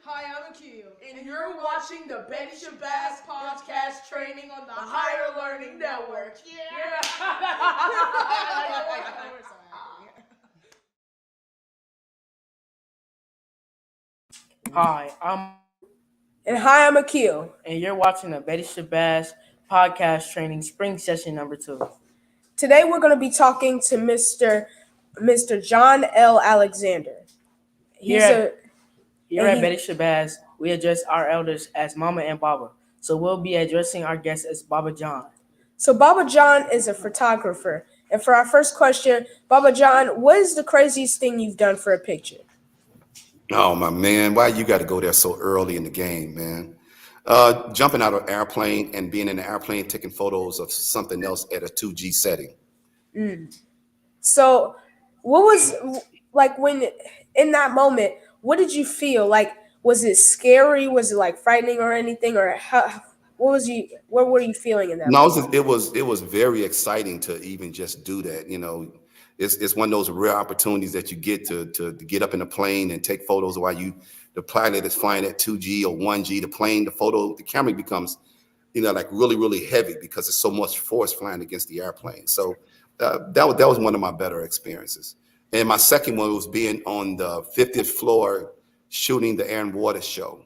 Hi, I'm Akil, and you're watching the Shabazz podcast training on the Higher Learning Network. Yeah. Hi, I'm And hi, I'm Akil. and you're watching the Shabazz podcast training spring session number 2. Today we're going to be talking to Mr. John L. Alexander. Here at Betty Shabazz, we address our elders as Mama and Baba. So we'll be addressing our guests as Baba John. So Baba John is a photographer. And for our first question, Baba John, what is the craziest thing you've done for a picture? Oh my man, why you got to go there so early in the game, man? Jumping out of an airplane and being in an airplane taking photos of something else at a 2G setting. So what was like when in that moment, what did you feel? Like, was it scary? Was it like frightening or anything? Or what were you feeling in that No, moment? it was very exciting to even just do that. You know, it's one of those rare opportunities that you get to get up in a plane and take photos while the pilot is flying at 2G or 1G. The camera becomes, like really heavy because it's so much force flying against the airplane. So that was one of my better experiences. And my second one was being on the 50th floor shooting the Air and Water show.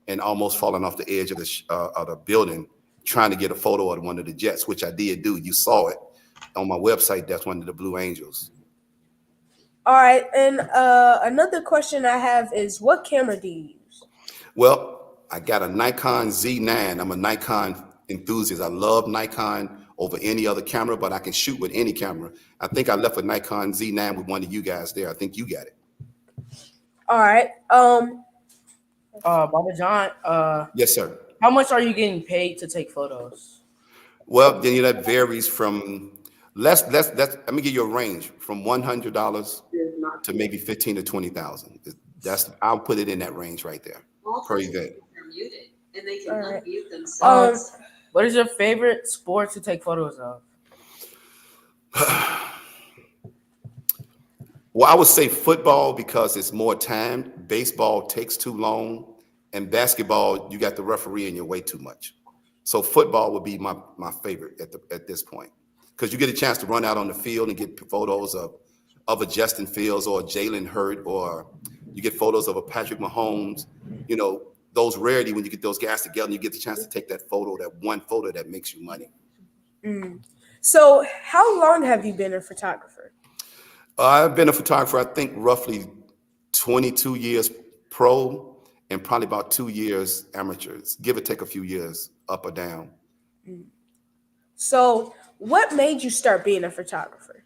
And almost falling off the edge of the building, trying to get a photo of one of the jets, which I did do. You saw it on my website. That's one of the Blue Angels. All right, and another question I have is, what camera do you use? Well, I got a Nikon Z9. I'm a Nikon enthusiast. I love Nikon over any other camera, but I can shoot with any camera. I think I left a Nikon Z9 with one of you guys there. I think you got it. All right. Baba John, Yes, sir. how much are you getting paid to take photos? Well, then that varies from let me give you a range from $100 to maybe 15 to 20,000. I'll put it in that range right there per event. They're muted and they can Alright. unmute themselves. What is your favorite sport to take photos of? Well, I would say football because it's more time. Baseball takes too long, and basketball you got the referee in your way too much. So football would be my favorite at this point because you get a chance to run out on the field and get photos of a Justin Fields or a Jalen Hurt, or you get photos of a Patrick Mahomes. Those rarity when you get those guys together and you get the chance to take that one photo that makes you money. So how long have you been a photographer? I've been a photographer, I think roughly 22 years pro and probably about 2 years amateurs, give or take a few years up or down. So what made you start being a photographer?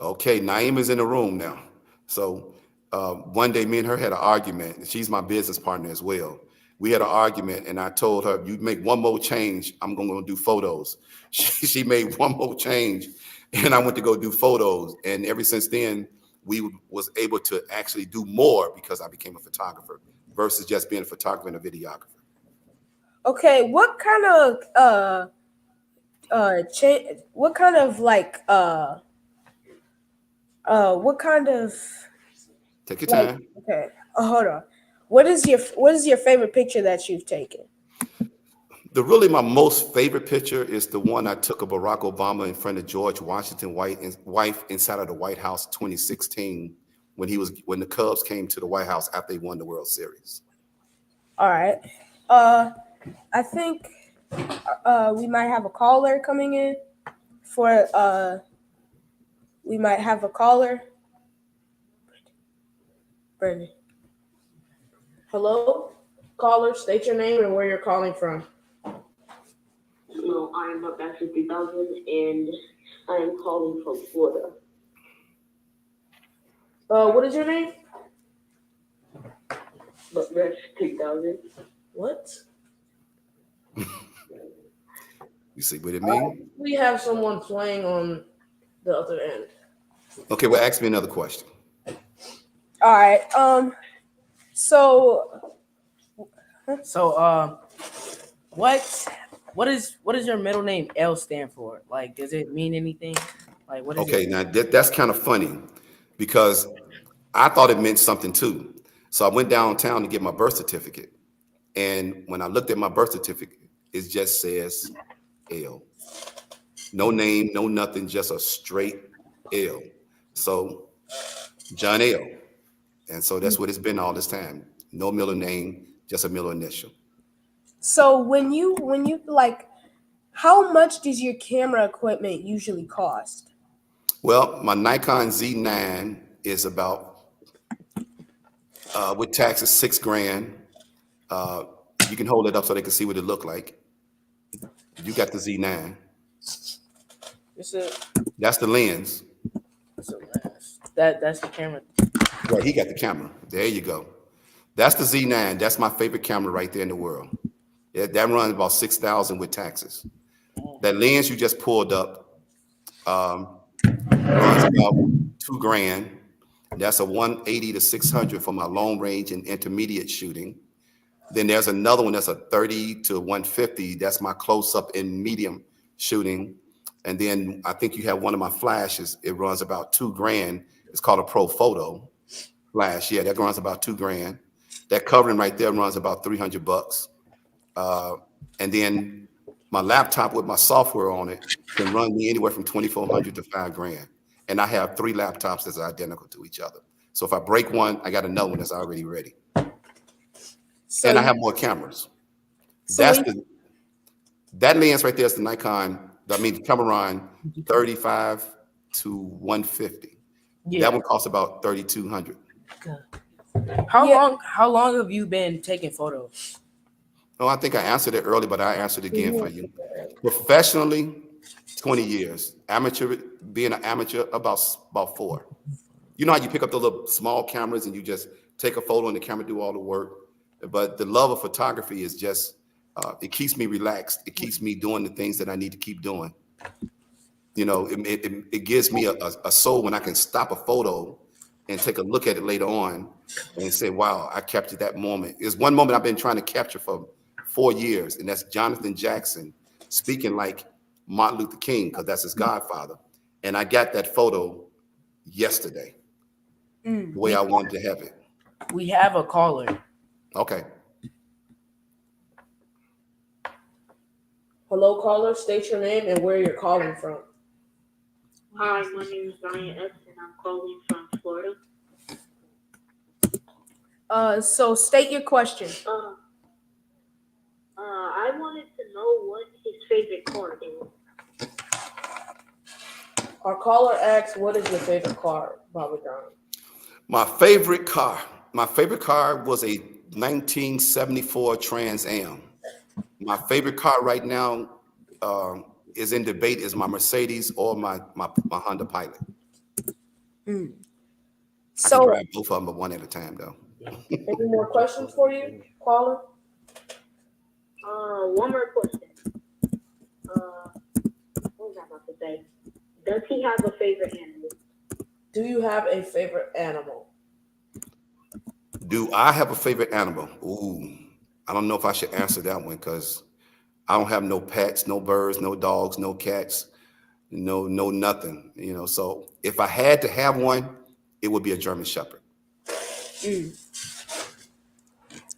Okay, Naimah's in the room now. So one day me and her had an argument, and she's my business partner as well. We had an argument, and I told her, you make one more change, I'm going to do photos. She made one more change, and I went to go do photos. And ever since then, we was able to actually do more because I became a photographer versus just being a photographer and a videographer. Okay, what kind of Take your time. okay, hold on. What is your favorite picture that you've taken? My most favorite picture is the one I took of Barack Obama in front of George Washington's wife inside of the White House 2016 when the Cubs came to the White House after they won the World Series. All right. I think we might have a caller coming in we might have a caller. Brandon. Hello, caller. State your name and where you're calling from. No, I am up at 50,000 and I am calling from Florida. What is your name? But that's 10,000. What? You see what it means? We have someone playing on the other end. Okay, well, ask me another question. All right. So what does your middle name L stand for? Like, does it mean anything? Like, what is Okay, it? now that's kind of funny because I thought it meant something too. So I went downtown to get my birth certificate. And when I looked at my birth certificate, it just says L. No name, no nothing, just a straight L. So John L. And so that's what it's been all this time. No middle name, just a middle initial. So when you like, how much does your camera equipment usually cost? Well, my Nikon Z9 is about, with taxes, $6,000. You can hold it up so they can see what it look like. You got the Z9. That's the lens. That's the camera. Right, he got the camera. There you go. That's the Z9. That's my favorite camera right there in the world. Yeah, that runs about $6,000 with taxes. That lens you just pulled up runs about $2,000. That's a 180 to 600 for my long range and intermediate shooting. Then there's another one that's a 30 to 150. That's my close up and medium shooting. And then I think you have one of my flashes. It runs about $2,000. It's called a Pro Photo flash. Yeah, that runs about $2,000. That covering right there runs about $300. And then my laptop with my software on it can run me anywhere from $2,400 to $5,000. And I have 3 laptops that's identical to each other. So if I break one, I got another one that's already ready. So and I have more cameras. That lens right there is the Nikon. I mean, the Cameron 35 to 150. Yeah. That one costs about $3,200. How long have you been taking photos? Oh, I think I answered it early, but I answered it again for you. Professionally, 20 years. Amateur, being an amateur, about 4. You know how you pick up the little small cameras and you just take a photo and the camera do all the work. But the love of photography is just, it keeps me relaxed. It keeps me doing the things that I need to keep doing. You know, it gives me a soul when I can stop a photo and take a look at it later on and say, wow, I captured that moment. There's one moment I've been trying to capture for 4 years, and that's Jonathan Jackson speaking like Martin Luther King, because that's his godfather. And I got that photo yesterday, the way I wanted to have it. We have a caller. Okay. Hello, caller. State your name and where you're calling from. Hi, my name is Ryan S. and I'm calling from Florida. So state your question. I wanted to know what his favorite car is. Our caller asks, what is your favorite car, Baba John? My favorite car was a 1974 Trans Am. My favorite car right now is in debate is my Mercedes or my Honda Pilot. I can drive both of them, but one at a time though. Any more questions for you, caller? One more question. What was I about to say? Does he have a favorite animal? Do you have a favorite animal? Do I have a favorite animal? Ooh, I don't know if I should answer that one because I don't have no pets, no birds, no dogs, no cats, no nothing. You know, so if I had to have one, it would be a German Shepherd.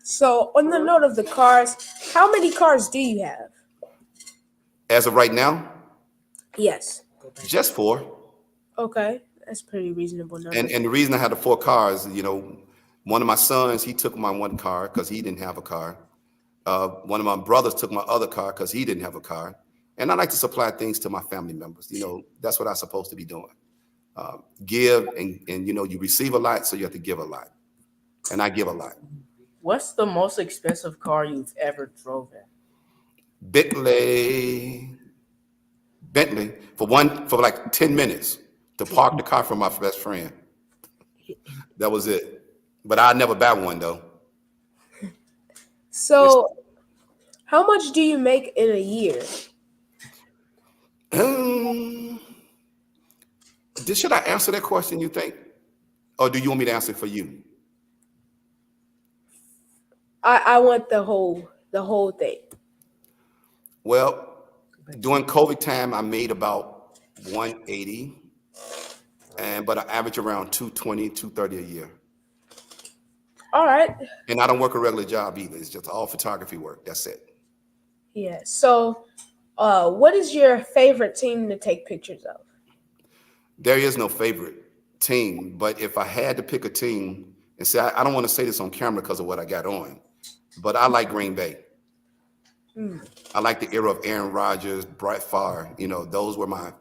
So on the note of the cars, how many cars do you have? As of right now, Yes. just 4. Okay, that's pretty reasonable number. And the reason I had the 4 cars, you know, one of my sons, he took my one car because he didn't have a car. One of my brothers took my other car because he didn't have a car. And I like to supply things to my family members. You know, that's what I'm supposed to be doing. Give and you know, you receive a lot, so you have to give a lot. And I give a lot. What's the most expensive car you've ever drove in? Bentley for like 10 minutes to park the car for my best friend. That was it. But I'd never buy one though. So how much do you make in a year? Should I answer that question, you think? Or do you want me to answer it for you? I want the whole thing. Well, during COVID time, I made about 180, but I average around 220, 230 a year. All right. And I don't work a regular job either. It's just all photography work. That's it. Yeah. So, what is your favorite team to take pictures of? There is no favorite team, but if I had to pick a team, and say, I don't want to say this on camera because of what I got on, but I like Green Bay. I like the era of Aaron Rodgers, Brett Favre. Those were my,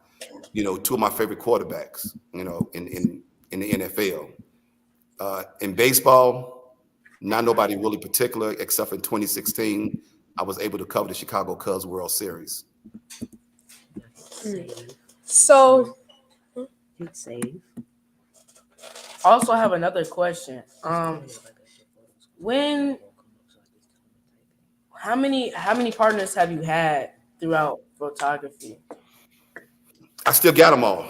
two of my favorite quarterbacks, in the NFL. In baseball, not nobody really particular, except in 2016, I was able to cover the Chicago Cubs World Series. So, Hit save. Also, I have another question. How many partners have you had throughout photography? I still got them all.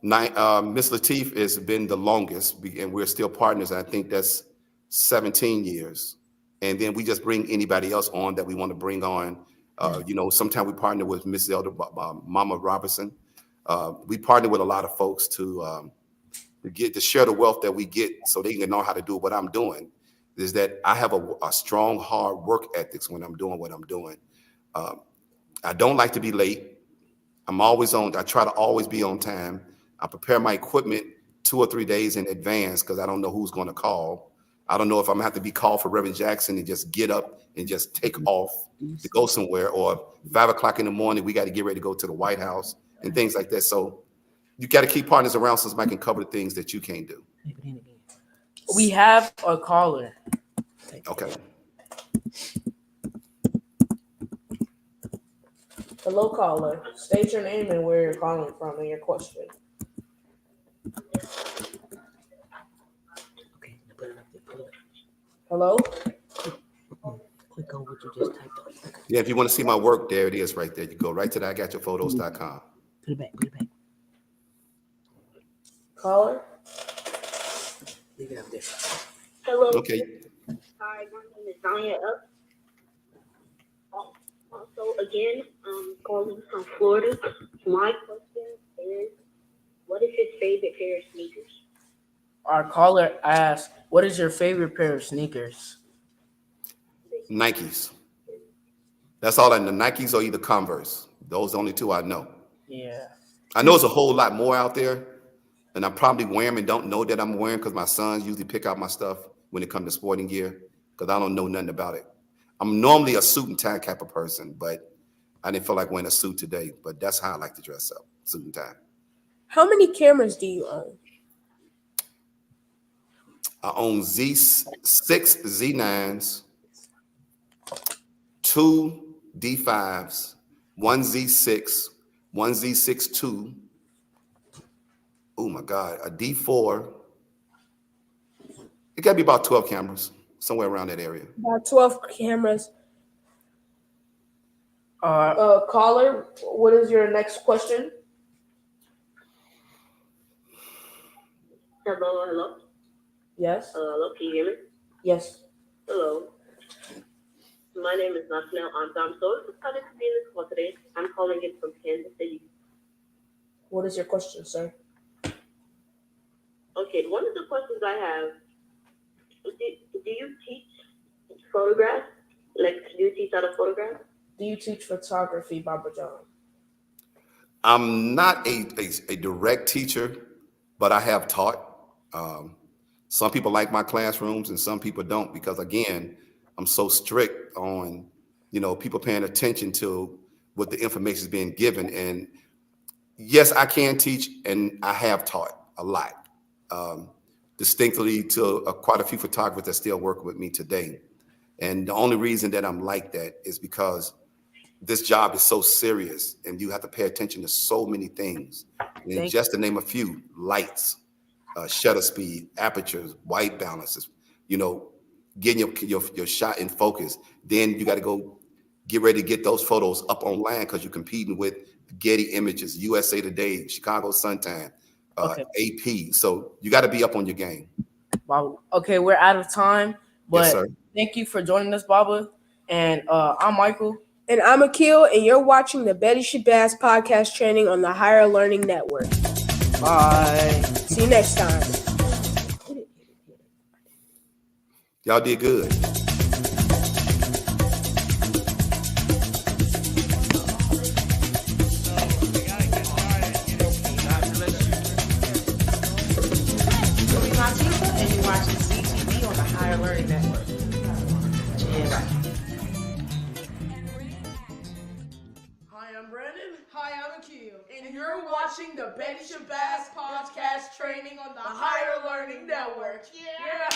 Miss Latif has been the longest, and we're still partners. And I think that's 17 years. And then we just bring anybody else on that we want to bring on. Sometimes we partner with Miss Zelda, Mama Robertson. We partner with a lot of folks to share the wealth that we get, so they can know how to do what I'm doing. Is that I have a strong, hard work ethics when I'm doing what I'm doing. I don't like to be late. I'm always on. I try to always be on time. I prepare my equipment 2 or 3 days in advance because I don't know who's going to call. I don't know if I'm going to have to be called for Reverend Jackson and just get up and just take off to go somewhere, or 5 o'clock in the morning, we got to get ready to go to the White House and things like that. So you got to keep partners around so somebody can cover the things that you can't do. We have a caller. Okay. Hello, caller. State your name and where you're calling from and your question. Okay, put it up there. Put it up. Hello? Click on what you just typed on. Yeah, if you want to see my work, there it is right there. You go right to that IGotYourPhotos.com. Put it back. Put it back. Caller? Leave it up there. Hello. Okay. Hi, my name is Naimah. Also, again, I'm calling from Florida. My question is, what is your favorite pair of sneakers? Our caller asked, "What is your favorite pair of sneakers?" Nikes. That's all I know. Nikes or either Converse. Those are the only two I know. Yeah. I know there's a whole lot more out there, and I probably wear them and don't know that I'm wearing because my sons usually pick out my stuff when it comes to sporting gear because I don't know nothing about it. I'm normally a suit and tie type of person, but I didn't feel like wearing a suit today. But that's how I like to dress up, suit and tie. how many cameras do you own? I own six Z9s, 2 D5s, 1 Z6, 1 Z6 II. Oh my God, a D4. It got to be about 12 cameras, somewhere around that area. About 12 cameras. Caller, what is your next question? Hello. Yes? Hello, can you hear me? Yes. Hello. My name is Naimah. I'm so excited to be in this call today. I'm calling in from Kansas City. What is your question, sir? Okay, one of the questions I have, do you teach photograph? Like, do you teach how to photograph? Do you teach photography, Baba John? I'm not a direct teacher, but I have taught. Some people like my classrooms and some people don't because, again, I'm so strict on, people paying attention to what the information is being given. And yes, I can teach and I have taught a lot, distinctly to quite a few photographers that still work with me today. And the only reason that I'm like that is because this job is so serious and you have to pay attention to so many things. And just to name a few: lights, shutter speed, apertures, white balances, getting your shot in focus. Then you got to go get ready to get those photos up online because you're competing with Getty Images, USA Today, Chicago Sun-Time, AP. So you got to be up on your game. Baba. Okay, we're out of time, but Yes, sir. Thank you for joining us, Baba. And I'm Michael. And I'm Akil, and you're watching the Betty Shabazz podcast training on the Higher Learning Network. Bye. See you next time. Y'all did good. Latif, and you're watching CTV on the Higher Learning Network. Yeah. Hi, I'm Brandon. Hi, I'm Akil. And you're watching the Shabazz podcast training on the Higher Learning Network. Yeah.